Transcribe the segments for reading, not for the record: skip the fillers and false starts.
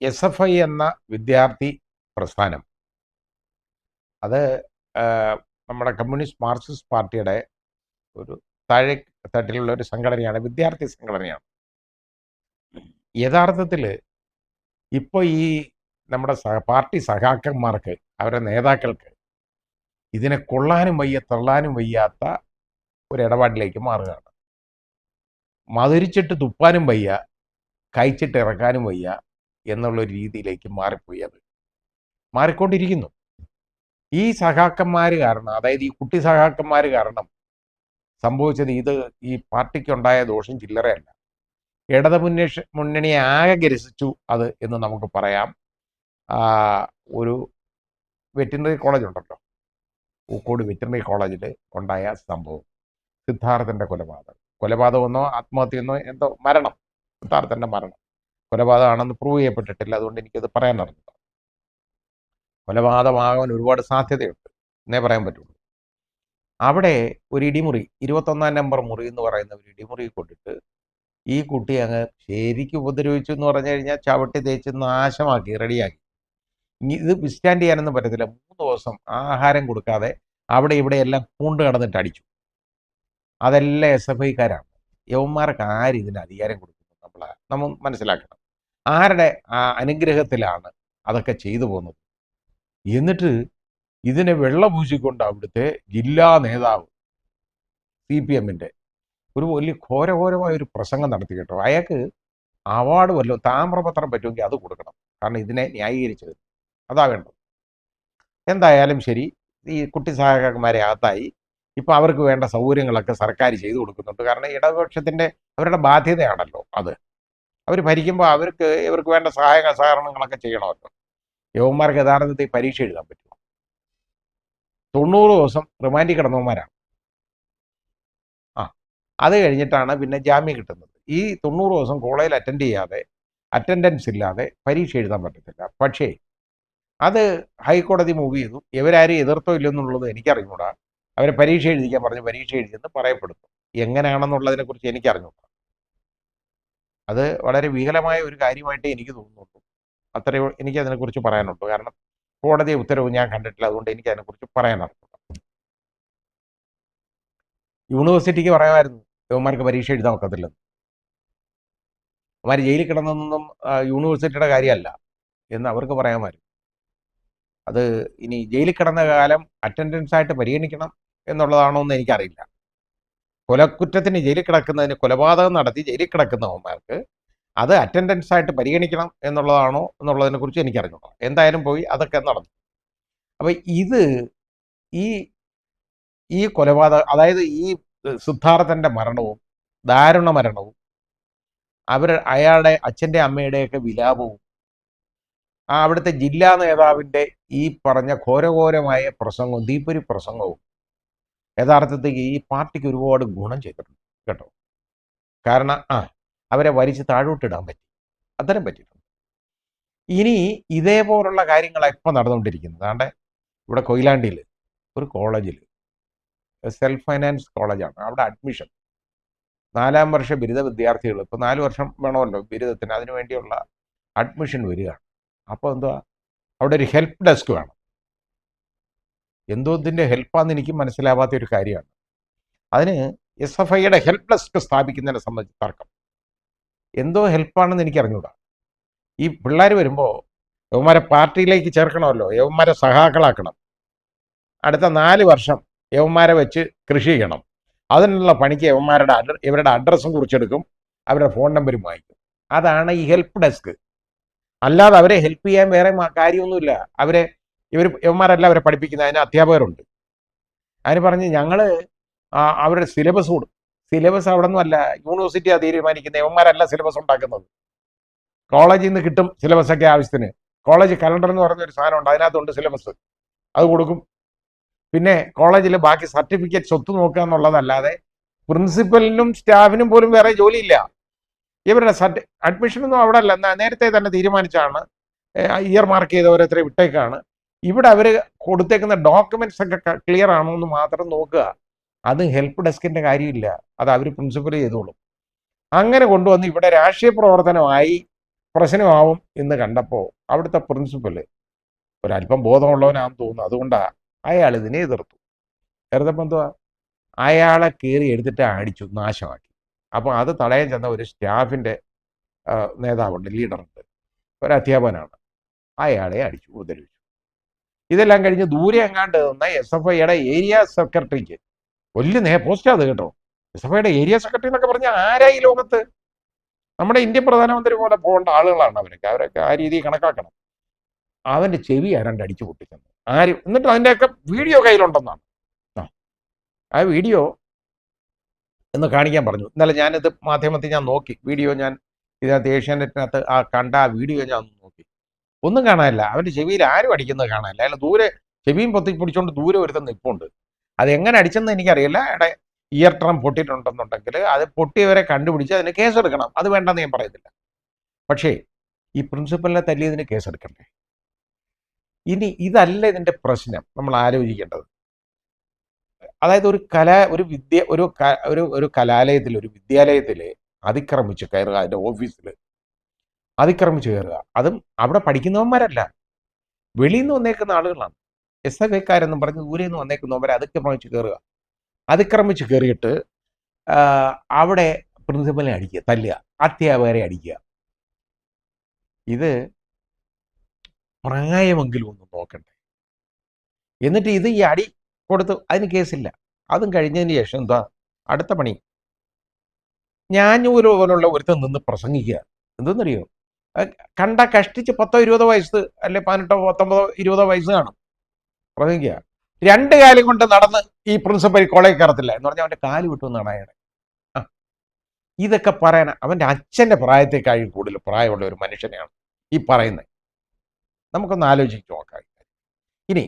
SFI എന്ന വിദ്യാർത്ഥി പ്രസ്ഥാനം അത് നമ്മുടെ കമ്മ്യൂണിസ്റ്റ് മാർക്സിസ്റ്റ് പാർട്ടിയുടെ ഒരു താഴെ തട്ടിലുള്ള ഒരു സംഘടനയാണ്, വിദ്യാർത്ഥി സംഘടനയാണ്. യഥാർത്ഥത്തിൽ ഇപ്പോൾ ഈ നമ്മുടെ പാർട്ടി സഖാക്കന്മാർക്ക്, അവരുടെ നേതാക്കൾക്ക് ഇതിനെ കൊള്ളാനും വയ്യ തള്ളാനും വയ്യാത്ത ഒരു ഇടപാടിലേക്ക് മാറുകയാണ്. മധുരിച്ചിട്ട് തുപ്പാനും വയ്യ, കഴിച്ചിട്ട് ഇറക്കാനും വയ്യ എന്നുള്ളൊരു രീതിയിലേക്ക് മാറിപ്പോയി. അത് മാറിക്കൊണ്ടിരിക്കുന്നു. ഈ സഖാക്കന്മാർ കാരണം, അതായത് ഈ കുട്ടി സഖാക്കന്മാർ കാരണം സംഭവിച്ചത് ഈ പാർട്ടിക്കുണ്ടായ ദോഷം ചില്ലറയല്ല. ഇടത് മുന്നണിയെ ആകെ ഗ്രസിച്ചു അത് എന്ന് നമുക്ക് പറയാം. ഒരു വെറ്റിനറി കോളേജ് ഉണ്ടല്ലോ, പൂക്കോട് വെറ്റിനറി കോളേജിൽ ഉണ്ടായ സംഭവം, സിദ്ധാർത്ഥൻ്റെ കൊലപാതകമെന്നോ ആത്മഹത്യയെന്നോ എന്തോ മരണം, സിദ്ധാർത്ഥൻ്റെ മരണം കൊലപാതകമാണെന്ന് പ്രൂവ് ചെയ്യപ്പെട്ടിട്ടില്ല. അതുകൊണ്ട് എനിക്കത് പറയാൻ അറിഞ്ഞില്ല. കൊലപാതകമാകാൻ ഒരുപാട് സാധ്യതയുണ്ട് എന്നേ പറയാൻ പറ്റുള്ളൂ. അവിടെ ഒരു ഇടിമുറി, 21 നമ്പർ മുറി എന്ന് പറയുന്ന ഒരു ഇടിമുറി കൊണ്ടിട്ട് ഈ കുട്ടി അങ്ങ് ശരിക്കും ഉപദ്രവിച്ചു എന്ന് പറഞ്ഞു കഴിഞ്ഞാൽ ചവിട്ടി തേച്ച് നാശമാക്കി, റെഡിയാക്കി. ഇത് വിസ്റ്റാൻഡ് ചെയ്യാനൊന്നും പറ്റത്തില്ല. 3 ദിവസം ആഹാരം കൊടുക്കാതെ അവിടെ ഇവിടെ എല്ലാം കൊണ്ട് കടന്നിട്ട് അടിച്ചു. അതെല്ലാം SFIക്കാരാണ്. യവന്മാർക്ക് ആര് ഇതിന് അധികാരം കൊടുക്കുന്നു നമ്മൾ മനസ്സിലാക്കണം. ആരുടെ അനുഗ്രഹത്തിലാണ് അതൊക്കെ ചെയ്തു പോകുന്നത്? എന്നിട്ട് ഇതിനെ വെള്ളപൂശിക്കൊണ്ട് അവിടുത്തെ ജില്ലാ നേതാവ് CPMൻ്റെ ഒരു വലിയ ഘോരമായ ഒരു പ്രസംഗം നടത്തി കേട്ടോ. അയാൾക്ക് അവാർഡ് വല്ലതും, താമ്രപത്രം പറ്റുമെങ്കിൽ അത് കൊടുക്കണം. കാരണം ഇതിനെ ന്യായീകരിച്ചത് അതാ വേണ്ടത്. എന്തായാലും ശരി, ഈ കുട്ടി സഹായകന്മാരെ അകത്തായി. ഇപ്പം അവർക്ക് വേണ്ട സൗകര്യങ്ങളൊക്കെ സർക്കാർ ചെയ്തു കൊടുക്കുന്നുണ്ട്. കാരണം ഇടതുപക്ഷത്തിൻ്റെ അവരുടെ ബാധ്യതയാണല്ലോ അത്. അവർ ഭരിക്കുമ്പോൾ ഇവർക്ക് വേണ്ട സഹകരണങ്ങളൊക്കെ ചെയ്യണമല്ലോ. യവന്മാർക്ക് യഥാർത്ഥത്തിൽ പരീക്ഷ എഴുതാൻ പറ്റുമോ? 90 ദിവസം റിമാൻഡിൽ കിടന്നവന്മാരാണ്. അത് കഴിഞ്ഞിട്ടാണ് പിന്നെ ജാമ്യം കിട്ടുന്നത്. ഈ 90 ദിവസം കോളേജിൽ അറ്റൻഡ് ചെയ്യാതെ, അറ്റൻഡൻസ് ഇല്ലാതെ പരീക്ഷ എഴുതാൻ പറ്റത്തില്ല. പക്ഷേ അത് ഹൈക്കോടതി മൂവ് ചെയ്തു. ഇവരാരും എതിർത്തോ ഇല്ലെന്നുള്ളത് എനിക്കറിഞ്ഞൂടാ. അവരെ പരീക്ഷ എഴുതിക്കാൻ പറഞ്ഞ് പരീക്ഷ എഴുതിയെന്ന് പറയപ്പെടുന്നു. എങ്ങനെയാണെന്നുള്ളതിനെക്കുറിച്ച് എനിക്കറിഞ്ഞൂടാ. അത് വളരെ വികലമായ ഒരു കാര്യമായിട്ടേ എനിക്ക് തോന്നുന്നുള്ളൂ. അത്രയോ എനിക്കതിനെക്കുറിച്ച് പറയാനുള്ളൂ. കാരണം കോടതി ഉത്തരവ് ഞാൻ കണ്ടിട്ടില്ല. അതുകൊണ്ട് എനിക്ക് അതിനെക്കുറിച്ച് പറയാനറിഞ്ഞൂടാ. യൂണിവേഴ്സിറ്റിക്ക് പറയാമായിരുന്നു ഇവന്മാർക്ക് പരീക്ഷ എഴുതാൻ ഒക്കത്തില്ലെന്ന്. അവന്മാർ ജയിലിൽ കിടന്നതൊന്നും യൂണിവേഴ്സിറ്റിയുടെ കാര്യമല്ല എന്ന് അവർക്ക് പറയാമായിരുന്നു. അത് ഇനി ജയിലിൽ കിടന്ന കാലം അറ്റൻഡൻസ് ആയിട്ട് പരിഗണിക്കണം എന്നുള്ളതാണോ എന്ന് എനിക്കറിയില്ല. കൊലക്കുറ്റത്തിന് ജയിലിൽ കിടക്കുന്നതിന്, കൊലപാതകം നടത്തി ജയിലിൽ കിടക്കുന്നവന്മാർക്ക് അത് അറ്റൻഡൻസ് ആയിട്ട് പരിഗണിക്കണം എന്നുള്ളതാണോ എന്നുള്ളതിനെ കുറിച്ച് എനിക്കറിഞ്ഞൂടാ. എന്തായാലും പോയി അതൊക്കെ നടന്നു. അപ്പം ഈ കൊലപാതകം, അതായത് ഈ സിദ്ധാർത്ഥൻ്റെ മരണവും, ദാരുണ മരണവും, അയാളുടെ അച്ഛൻ്റെ അമ്മയുടെയൊക്കെ വിലാപവും, അവിടുത്തെ ജില്ലാ നേതാവിൻ്റെ ഈ പറഞ്ഞ ഘോരമായ പ്രസംഗവും, തീപ്പൊരി പ്രസംഗവും യഥാർത്ഥത്തിൽ ഈ പാർട്ടിക്ക് ഒരുപാട് ഗുണം ചെയ്തിട്ടുണ്ട് കേട്ടോ. കാരണം അവരെ വലിച്ച് താഴോട്ടിടാൻ പറ്റി, അത്തരം പറ്റിയിട്ടുണ്ട്. ഇനി ഇതേപോലുള്ള കാര്യങ്ങളാണ് ഇപ്പം നടന്നുകൊണ്ടിരിക്കുന്നത്. അതാണ്ട് ഇവിടെ കൊയിലാണ്ടിയിൽ ഒരു കോളേജിൽ, സെൽഫ് ഫൈനാൻസ് കോളേജാണ്, അവിടെ അഡ്മിഷൻ 4ാം വർഷ ബിരുദ വിദ്യാർത്ഥികൾ, ഇപ്പോൾ 4 വർഷം വേണമല്ലോ ബിരുദത്തിന്, അതിനു വേണ്ടിയുള്ള അഡ്മിഷൻ വരികയാണ്. അപ്പോൾ എന്തുവാ, അവിടെ ഒരു ഹെൽപ്പ് ഡെസ്ക് വേണം. എന്തോ ഇതിൻ്റെ ഹെൽപ്പാന്ന് എനിക്ക് മനസ്സിലാവാത്ത ഒരു കാര്യമാണ്. അതിന് SFIയുടെ ഹെൽപ്പ് ഡെസ്ക് സ്ഥാപിക്കുന്നതിനെ സംബന്ധിച്ച് തർക്കം. എന്തോ ഹെൽപ്പാണെന്ന് എനിക്ക് അറിഞ്ഞൂടാ. ഈ പിള്ളേർ വരുമ്പോൾ യവന്മാരെ പാർട്ടിയിലേക്ക് ചേർക്കണമല്ലോ, യവന്മാരെ സഹാക്കളാക്കണം. അടുത്ത 4 വർഷം യവന്മാരെ വെച്ച് കൃഷി ചെയ്യണം. അതിനുള്ള പണിക്ക് ഇവരുടെ അഡ്രസ്സും കുറിച്ചെടുക്കും, അവരുടെ ഫോൺ നമ്പരും വാങ്ങിക്കും. അതാണ് ഈ ഹെൽപ്പ് ഡെസ്ക്. അല്ലാതെ അവരെ ഹെൽപ്പ് ചെയ്യാൻ വേറെ കാര്യമൊന്നുമില്ല. യവന്മാരെല്ലാം അവരെ പഠിപ്പിക്കുന്ന, അതിന് അധ്യാപകരുണ്ട്. അതിന് പറഞ്ഞ് ഞങ്ങൾ അവരുടെ സിലബസ് കൊടുക്കും. സിലബസ് അവിടെ നിന്നുമല്ല, യൂണിവേഴ്സിറ്റിയാണ് തീരുമാനിക്കുന്നത്. യവന്മാരല്ല സിലബസ് ഉണ്ടാക്കുന്നത്. കോളേജിൽ നിന്ന് കിട്ടും സിലബസൊക്കെ ആവശ്യത്തിന്. കോളേജ് കലണ്ടർ എന്ന് പറഞ്ഞൊരു സാധനമുണ്ട്, അതിനകത്തുണ്ട് സിലബസ്, അത് കൊടുക്കും. പിന്നെ കോളേജിൽ ബാക്കി സർട്ടിഫിക്കറ്റ് സ്വത്ത് നോക്കുക എന്നുള്ളതല്ലാതെ പ്രിൻസിപ്പലിനും സ്റ്റാഫിനും പോലും വേറെ ജോലിയില്ല. ഇവരുടെ അഡ്മിഷനൊന്നും അവിടെ അല്ല, നേരത്തെ തന്നെ തീരുമാനിച്ചാണ്, ഇയർ മാർക്ക് ചെയ്ത് ഓരോരുത്തരെ വിട്ടേക്കാണ്. ഇവിടെ അവർ കൊടുത്തേക്കുന്ന ഡോക്യുമെന്റ്സ് ഒക്കെ ക്ലിയർ ആണോ എന്ന് മാത്രം നോക്കുക. അത് ഹെൽപ്പ് ഡെസ്കിന്റെ കാര്യമില്ല, അത് അവർ പ്രിൻസിപ്പൽ ചെയ്തോളും. അങ്ങനെ കൊണ്ടുവന്ന് ഇവിടെ രാഷ്ട്രീയ പ്രവർത്തനമായി പ്രശ്നമാവും എന്ന് കണ്ടപ്പോൾ അവിടുത്തെ പ്രിൻസിപ്പല് ഒരല്പം ബോധമുള്ളവനാണെന്ന് തോന്നുന്നു, അതുകൊണ്ടാണ് അയാൾ ഇതിനെ എതിർത്തു. എതിർത്തപ്പോൾ എന്തുവാ, അയാളെ കയറി എടുത്തിട്ട് അടിച്ചു, നാശമാക്കി. അപ്പോൾ അത് തടയാൻ ചെന്ന ഒരു സ്റ്റാഫിൻ്റെ നേതാവുണ്ട്, ലീഡറുണ്ട്, ഒരു അധ്യാപകനാണ്, അയാളെ അടിച്ചു, ഉപദ്രവിച്ചു. ഇതെല്ലാം കഴിഞ്ഞ് ദൂരെ എങ്ങാണ്ട് നിന്ന SFIയുടെ ഏരിയ സെക്രട്ടറിക്ക് വലിയ പോസ്റ്റാ അത് കേട്ടോ. SFIയുടെ ഏരിയ സെക്രട്ടറി എന്നൊക്കെ പറഞ്ഞാൽ ആരാ ഈ ലോകത്ത്? നമ്മുടെ ഇന്ത്യൻ പ്രധാനമന്ത്രി പോലെ പോകേണ്ട ആളുകളാണ് അവരൊക്കെ ആ രീതിയിൽ കണക്കാക്കണം. അവൻ്റെ ചെവി ആരാണ്ട് അടിച്ചു പൊട്ടിച്ചെന്ന് ആരും, എന്നിട്ട് അതിൻ്റെയൊക്കെ വീഡിയോ കയ്യിലുണ്ടെന്നാണ്. ആ വീഡിയോ എന്ന് കാണിക്കാൻ പറഞ്ഞു. ഇന്നലെ ഞാനിത് മാധ്യമത്തിൽ ഞാൻ നോക്കി, വീഡിയോ ഞാൻ ഇതിനകത്ത് ഏഷ്യാനെറ്റിനകത്ത് കണ്ട ആ വീഡിയോ ഞാൻ നോക്കി, ഒന്നും കാണാനില്ല. അവൻ്റെ ചെവിയിൽ ആരും അടിക്കുന്നത് കാണാനില്ല. അയാൾ ദൂരെ ചെവിയും പൊത്തി പിടിച്ചുകൊണ്ട് ദൂരെ ഒരുത്തം നിൽപ്പുണ്ട്. അതെങ്ങനെ അടിച്ചെന്ന് എനിക്കറിയില്ല. ഇയർ ട്രം പൊട്ടിയിട്ടുണ്ടെന്നുണ്ടെങ്കിൽ അത് പൊട്ടിയവരെ കണ്ടുപിടിച്ച് അതിന് കേസെടുക്കണം. അത് വേണ്ടെന്ന് ഞാൻ പറയുന്നില്ല. പക്ഷേ ഈ പ്രിൻസിപ്പലിനെ തല്ലിയതിന് കേസെടുക്കണ്ടേ? ഇനി ഇതല്ല ഇതിൻ്റെ പ്രശ്നം നമ്മൾ ആലോചിക്കേണ്ടത്. അതായത് ഒരു കലാലയത്തിൽ, ഒരു വിദ്യാലയത്തിൽ അതിക്രമിച്ച് കയറുക, അതിൻ്റെ ഓഫീസിൽ അതിക്രമിച്ച് കയറുക, അതും അവിടെ പഠിക്കുന്നവന്മാരല്ല, വെളിയിൽ നിന്ന് വന്നേക്കുന്ന ആളുകളാണ്. SFIക്കാരെന്നും പറഞ്ഞ് ദൂരെ നിന്ന് വന്നേക്കുന്നവരെ അതിക്രമിച്ച് കയറിയിട്ട് അവിടെ പ്രിൻസിപ്പലിനെ അടിക്കുക, തല്ലുക, അധ്യാപകരെ അടിക്കുക. ഇത് പ്രായമെങ്കിലും ഒന്ന് നോക്കണ്ടേ? എന്നിട്ട് ഇത് ഈ അടി കൊടുത്തു, അതിന് കേസില്ല. അതും കഴിഞ്ഞതിന് ശേഷം എന്താ അടുത്ത പണി? ഞാഞ്ഞൂര് പോലുള്ള ഒരുത്തം നിന്ന് പ്രസംഗിക്കുക. എന്തെന്നറിയോ? കഷ്ടിച്ച് 10-20 വയസ്സ്, അല്ലെ 18-19-20 വയസ്സ് കാണും, പ്രസംഗിക്കുക. 2 കാലം കൊണ്ട് നടന്ന് ഈ പ്രിൻസിപ്പൽ കോളേജ് കയറത്തില്ല എന്ന് പറഞ്ഞാൽ അവൻ്റെ കാല് വിട്ടുവെന്നാണ് അയാളെ. ഇതൊക്കെ പറയാൻ അവൻ്റെ അച്ഛൻ്റെ പ്രായത്തെക്കാളും കൂടുതൽ പ്രായമുള്ള ഒരു മനുഷ്യനെയാണ് ഈ പറയുന്നത്. നമുക്കൊന്ന് ആലോചിച്ച് നോക്കാം. ഇനി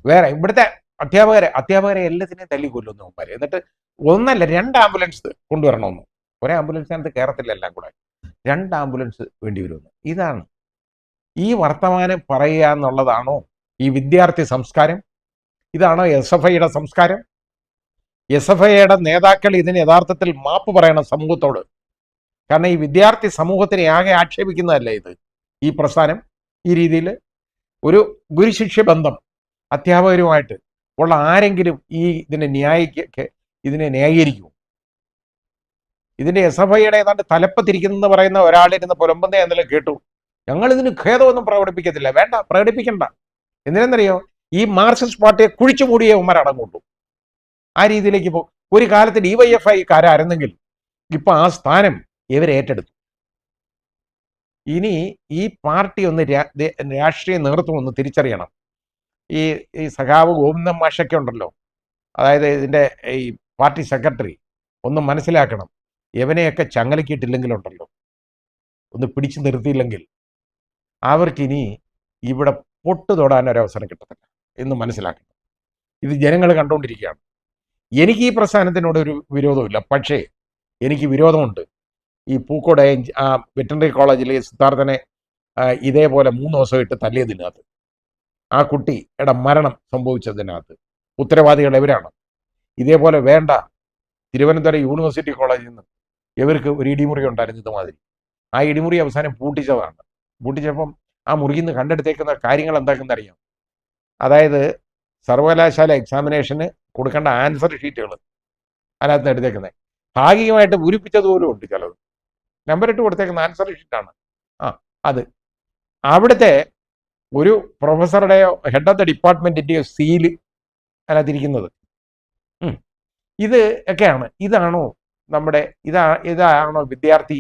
വേറെ ഇവിടുത്തെ അധ്യാപകരെ എല്ലാത്തിനെയും തല്ലിക്കൊല്ലുന്നു അവന്മാരെ. എന്നിട്ട് 1 അല്ല 2 ആംബുലൻസ് കൊണ്ടുവരണമെന്ന്. ഒരേ ആംബുലൻസിനകത്ത് കയറത്തില്ല, എല്ലാം കൂടെ 2 ആംബുലൻസ് വേണ്ടി വരുമെന്ന്. ഇതാണ് ഈ വർത്തമാനം പറയുക എന്നുള്ളതാണോ ഈ വിദ്യാർത്ഥി സംസ്കാരം? ഇതാണോ SFIയുടെ സംസ്കാരം? SFIയുടെ നേതാക്കൾ ഇതിന് യഥാർത്ഥത്തിൽ മാപ്പ് പറയണം സമൂഹത്തോട്. കാരണം ഈ വിദ്യാർത്ഥി സമൂഹത്തിനെ ആകെ ആക്ഷേപിക്കുന്നതല്ലേ ഇത്, ഈ പ്രസ്ഥാനം. ഈ രീതിയിൽ ഒരു ഗുരുശിഷ്യ ബന്ധം അധ്യാപകരുമായിട്ട് ഉള്ള ആരെങ്കിലും ഇതിനെ ന്യായീകരിക്കും? ഇതിന്റെ SFIയുടെ ഏതാണ്ട് തലപ്പത്തിരിക്കുന്നെന്ന് പറയുന്ന ഒരാളിരുന്ന് പുലമ്പന്തേ എന്തെങ്കിലും കേട്ടു, ഞങ്ങൾ ഇതിന് ഖേദമൊന്നും പ്രകടിപ്പിക്കത്തില്ല. വേണ്ട, പ്രകടിപ്പിക്കണ്ട. എന്തിനെന്നറിയോ? ഈ മാർക്സിസ്റ്റ് പാർട്ടിയെ കുഴിച്ചു മൂടിയ ഉമ്മരടങ്ങുള്ളൂ. ആ രീതിയിലേക്ക് പോകും. ഒരു കാലത്ത് DYFIക്കാരായിരുന്നെങ്കിൽ ഇപ്പൊ ആ സ്ഥാനം ഇവരെ ഏറ്റെടുത്തു. ഇനി ഈ പാർട്ടി ഒന്ന് രാഷ്ട്രീയ നേതൃത്വം ഒന്ന് തിരിച്ചറിയണം. ഈ സഖാവ് ഗോവിന്ദൻ മാഷൊക്കെ ഉണ്ടല്ലോ, അതായത് ഇതിൻ്റെ ഈ പാർട്ടി സെക്രട്ടറി, ഒന്ന് മനസ്സിലാക്കണം. ഇവനെയൊക്കെ ചങ്ങലക്കിയിട്ടില്ലെങ്കിലുണ്ടല്ലോ, ഒന്ന് പിടിച്ചു നിർത്തിയില്ലെങ്കിൽ അവർക്കിനി ഇവിടെ പൊട്ട് തൊടാൻ ഒരവസരം കിട്ടത്തില്ല എന്ന് മനസ്സിലാക്കണം. ഇത് ജനങ്ങൾ കണ്ടുകൊണ്ടിരിക്കുകയാണ്. എനിക്ക് ഈ പ്രസ്ഥാനത്തിനോട് ഒരു വിരോധമില്ല, പക്ഷേ എനിക്ക് വിരോധമുണ്ട് ഈ പൂക്കോട് വെറ്ററിനറി കോളേജിലെ സിദ്ധാർത്ഥനെ ഇതേപോലെ 3 ദിവസം ഇട്ട് തല്ലിയതിനകത്ത്, ആ കുട്ടിയുടെ മരണം സംഭവിച്ചതിനകത്ത് ഉത്തരവാദികൾ എവരാണ്? ഇതേപോലെ വേണ്ട തിരുവനന്തപുരം യൂണിവേഴ്സിറ്റി കോളേജിൽ നിന്ന് ഇവർക്ക് ഒരു ഇടിമുറി ഉണ്ടായിരുന്നു ഇതുമാതിരി. ആ ഇടിമുറി അവസാനം പൂട്ടിച്ചതാണ്. പൂട്ടിച്ചപ്പം ആ മുറിയിൽ നിന്ന് കണ്ടെടുത്തേക്കുന്ന കാര്യങ്ങൾ എന്താണെന്ന് അറിയാം. അതായത് സർവകലാശാല എക്സാമിനേഷന് കൊടുക്കേണ്ട ആൻസർ ഷീറ്റുകൾ അതിനകത്ത് നിന്ന് എടുത്തേക്കുന്നത് ഭാഗികമായിട്ട് പൂരിപ്പിച്ചതുപോലും ഉണ്ട്. ചിലത് നമ്പറിട്ട് കൊടുത്തേക്കുന്ന ആൻസർ ഷീറ്റാണ്. അത് അവിടുത്തെ ഒരു പ്രൊഫസറുടെയോ ഹെഡ് ഓഫ് ദ ഡിപ്പാർട്ട്മെന്റിന്റെയോ സീല് അതിനകത്തിരിക്കുന്നത്. ഇത് ഒക്കെയാണ്. ഇതാണോ നമ്മുടെ ഇതാണോ വിദ്യാർത്ഥി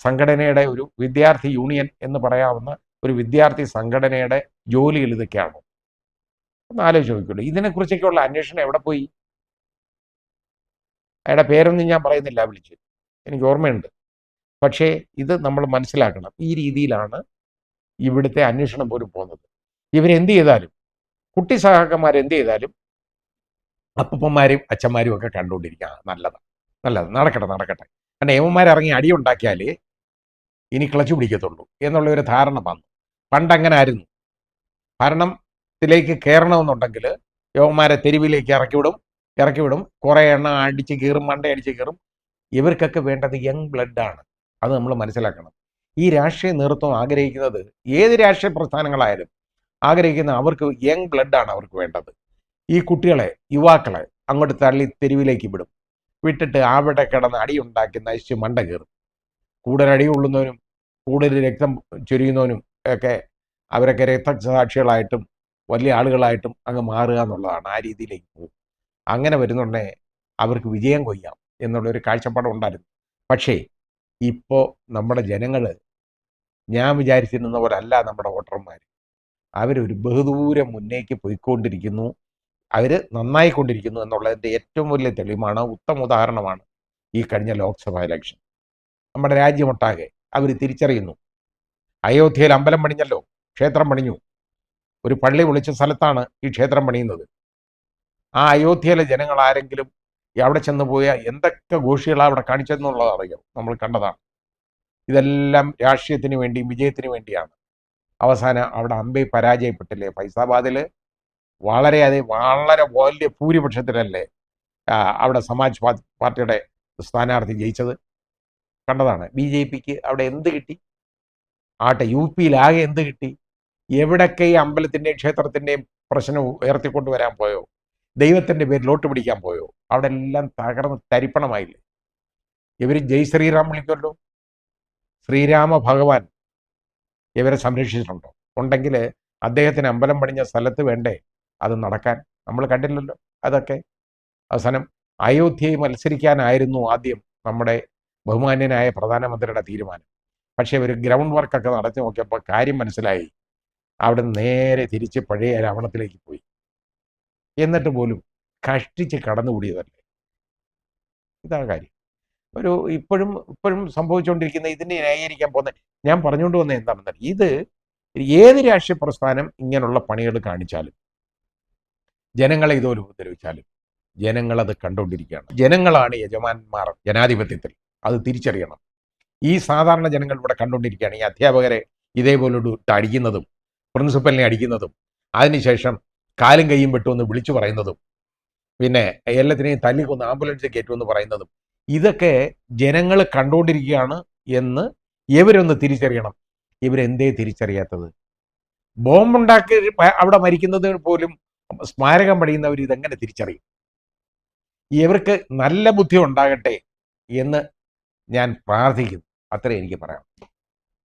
സംഘടനയുടെ, ഒരു വിദ്യാർത്ഥി യൂണിയൻ എന്ന് പറയാവുന്ന ഒരു വിദ്യാർത്ഥി സംഘടനയുടെ ജോലികൾ ഇതൊക്കെയാണോ? ഒന്ന് ആലോചിച്ച് നോക്കിയുള്ളൂ. ഇതിനെക്കുറിച്ചൊക്കെയുള്ള അന്വേഷണം എവിടെ പോയി? അയാളുടെ പേരൊന്നും ഞാൻ പറയുന്നില്ല, വിളിച്ച് എനിക്ക് ഓർമ്മയുണ്ട്. പക്ഷേ ഇത് നമ്മൾ മനസ്സിലാക്കണം. ഈ രീതിയിലാണ് ഇവിടുത്തെ അന്വേഷണം പോലും പോകുന്നത്. ഇവരെന്ത് ചെയ്താലും, കുട്ടി സഹാക്കന്മാരെന്ത് ചെയ്താലും അപ്പന്മാരും അച്ഛന്മാരും ഒക്കെ കണ്ടുകൊണ്ടിരിക്കുക. നല്ലത് നടക്കട്ടെ. കാരണം ഏവന്മാരിറങ്ങി അടിയുണ്ടാക്കിയാൽ ഇനി ക്ലച്ച് പിടിക്കത്തുള്ളൂ എന്നുള്ള ഒരു ധാരണ വന്നു. പണ്ടങ്ങനെ ആയിരുന്നു. ഭരണത്തിലേക്ക് കയറണമെന്നുണ്ടെങ്കിൽ യവന്മാരെ തെരുവിലേക്ക് ഇറക്കി വിടും. കുറേ എണ്ണം അടിച്ച് കീറും, മണ്ടയടിച്ച് കീറും. ഇവർക്കൊക്കെ വേണ്ടത് യങ് ബ്ലഡാണ്. അത് നമ്മൾ മനസ്സിലാക്കണം. ഈ രാഷ്ട്രീയ നേതൃത്വം ആഗ്രഹിക്കുന്നത്, ഏത് രാഷ്ട്രീയ പ്രസ്ഥാനങ്ങളായാലും ആഗ്രഹിക്കുന്ന, അവർക്ക് യങ് ബ്ലഡാണ് അവർക്ക് വേണ്ടത്. ഈ കുട്ടികളെ, യുവാക്കളെ അങ്ങോട്ട് തള്ളി തെരുവിലേക്ക് വിടും. വിട്ടിട്ട് അവിടെ കിടന്ന് അടിയുണ്ടാക്കി നശിച്ച് മണ്ട കയറും. കൂടുതൽ അടി കൊള്ളുന്നവനും കൂടുതൽ രക്തം ചൊരിയുന്നവനും ഒക്കെ അവരൊക്കെ രക്തസാക്ഷികളായിട്ടും വലിയ ആളുകളായിട്ടും അങ്ങ് മാറുക എന്നുള്ളതാണ്. ആ രീതിയിലേക്ക് പോകും. അങ്ങനെ വരുന്നുണ്ടേ അവർക്ക് വിജയം കൊയ്യാം എന്നുള്ളൊരു കാഴ്ചപ്പാട് ഉണ്ടായിരുന്നു. പക്ഷേ ഇപ്പോൾ നമ്മുടെ ജനങ്ങൾ, ഞാൻ വിചാരിച്ചിരുന്ന പോലെ അല്ല നമ്മുടെ വോട്ടർമാർ. അവരൊരു ബഹുദൂരം മുന്നേക്ക് പോയിക്കൊണ്ടിരിക്കുന്നു. അവർ നന്നായിക്കൊണ്ടിരിക്കുന്നു എന്നുള്ളതിൻ്റെ ഏറ്റവും വലിയ തെളിവാണ്, ഉത്തമ ഉദാഹരണമാണ് ഈ കഴിഞ്ഞ ലോക്സഭാ ഇലക്ഷൻ. നമ്മുടെ രാജ്യമൊട്ടാകെ അവർ തിരിച്ചറിയുന്നു. അയോധ്യയിൽ അമ്പലം പണിഞ്ഞല്ലോ, ക്ഷേത്രം പണിഞ്ഞു. ഒരു പള്ളി പൊളിച്ച സ്ഥലത്താണ് ഈ ക്ഷേത്രം പണിയുന്നത്. ആ അയോധ്യയിലെ ജനങ്ങൾ ആരെങ്കിലും അവിടെ ചെന്ന് പോയാൽ എന്തൊക്കെ ഘോഷികളാണ് അവിടെ കാണിച്ചതെന്നുള്ളതറിയോ? നമ്മൾ കണ്ടതാണ്. ഇതെല്ലാം രാഷ്ട്രീയത്തിന് വേണ്ടി, വിജയത്തിന് വേണ്ടിയാണ്. അവസാനം അവിടെ അമ്പെ പരാജയപ്പെട്ടില്ലേ? ഫൈസാബാദിൽ വളരെ വലിയ ഭൂരിപക്ഷത്തിലല്ലേ അവിടെ സമാജ് പാർട്ടിയുടെ സ്ഥാനാർത്ഥി ജയിച്ചത്? കണ്ടതാണ്. BJPക്ക് അവിടെ എന്ത് കിട്ടി? ആട്ടെ, UP-യിലാകെ എന്ത് കിട്ടി? എവിടൊക്കെ ഈ അമ്പലത്തിൻ്റെയും ക്ഷേത്രത്തിൻ്റെയും പ്രശ്നം ഉയർത്തിക്കൊണ്ടുവരാൻ പോയോ? ദൈവത്തിൻ്റെ പേരിൽ വോട്ട് പിടിക്കാൻ പോയോ? അവിടെ എല്ലാം തകർന്ന് തരിപ്പണമായില്ലേ? ഇവർ ജയ് ശ്രീറാം വിളിക്കുമല്ലോ. ശ്രീരാമ ഭഗവാൻ ഇവരെ സംരക്ഷിച്ചിട്ടുണ്ടോ? ഉണ്ടെങ്കിൽ അദ്ദേഹത്തിന് അമ്പലം പണിഞ്ഞ സ്ഥലത്ത് വേണ്ടേ അത് നടക്കാൻ? നമ്മൾ കണ്ടില്ലല്ലോ അതൊക്കെ. അവസാനം അയോധ്യയിൽ മത്സരിക്കാനായിരുന്നു ആദ്യം നമ്മുടെ ബഹുമാന്യനായ പ്രധാനമന്ത്രിയുടെ തീരുമാനം. പക്ഷേ ഒരു ഗ്രൗണ്ട് വർക്കൊക്കെ നടത്തി നോക്കിയപ്പോൾ കാര്യം മനസ്സിലായി. അവിടെ നേരെ തിരിച്ച് പഴയ രാവണത്തിലേക്ക് പോയി. എന്നിട്ട് പോലും കഷ്ടിച്ച് കടന്നുകൂടിയതല്ലേ? ഇതാണ് കാര്യം. ഇപ്പോഴും സംഭവിച്ചുകൊണ്ടിരിക്കുന്ന, ഇതിനെ ന്യായീകരിക്കാൻ പോകുന്ന, ഞാൻ പറഞ്ഞുകൊണ്ട് വന്നത് എന്താണെന്നാൽ, ഇത് ഏത് രാഷ്ട്രീയ പ്രസ്ഥാനം ഇങ്ങനെയുള്ള പണികൾ കാണിച്ചാലും, ജനങ്ങളെ ഇതുപോലെ ഉപദ്രവിച്ചാലും, ജനങ്ങളത് കണ്ടുകൊണ്ടിരിക്കുകയാണ്. ജനങ്ങളാണ് യജമാന്മാർ ജനാധിപത്യത്തിൽ. അത് തിരിച്ചറിയണം. ഈ സാധാരണ ജനങ്ങൾ ഇവിടെ കണ്ടുകൊണ്ടിരിക്കുകയാണ്. ഈ അധ്യാപകരെ ഇതേപോലെ അടിക്കുന്നതും, പ്രിൻസിപ്പലിനെ അടിക്കുന്നതും, അതിനുശേഷം കാലും കൈയും വെട്ടുമെന്ന് വിളിച്ചു പറയുന്നതും, പിന്നെ എല്ലാത്തിനെയും തല്ലിക്കൊന്ന് ആംബുലൻസിൽ കയറ്റുമെന്ന് പറയുന്നതും, ഇതൊക്കെ ജനങ്ങൾ കണ്ടുകൊണ്ടിരിക്കുകയാണ് എന്ന് ഇവരൊന്ന് തിരിച്ചറിയണം. ഇവരെന്തേ തിരിച്ചറിയാത്തത്? ബോംബുണ്ടാക്കി അവിടെ മരിക്കുന്നത് പോലും സ്മാരകം പണിയുന്നവർ ഇതെങ്ങനെ തിരിച്ചറിയും? ഇവർക്ക് നല്ല ബുദ്ധി ഉണ്ടാകട്ടെ എന്ന് ഞാൻ പ്രാർത്ഥിക്കുന്നു. അത്രേ എനിക്ക് പറയാം.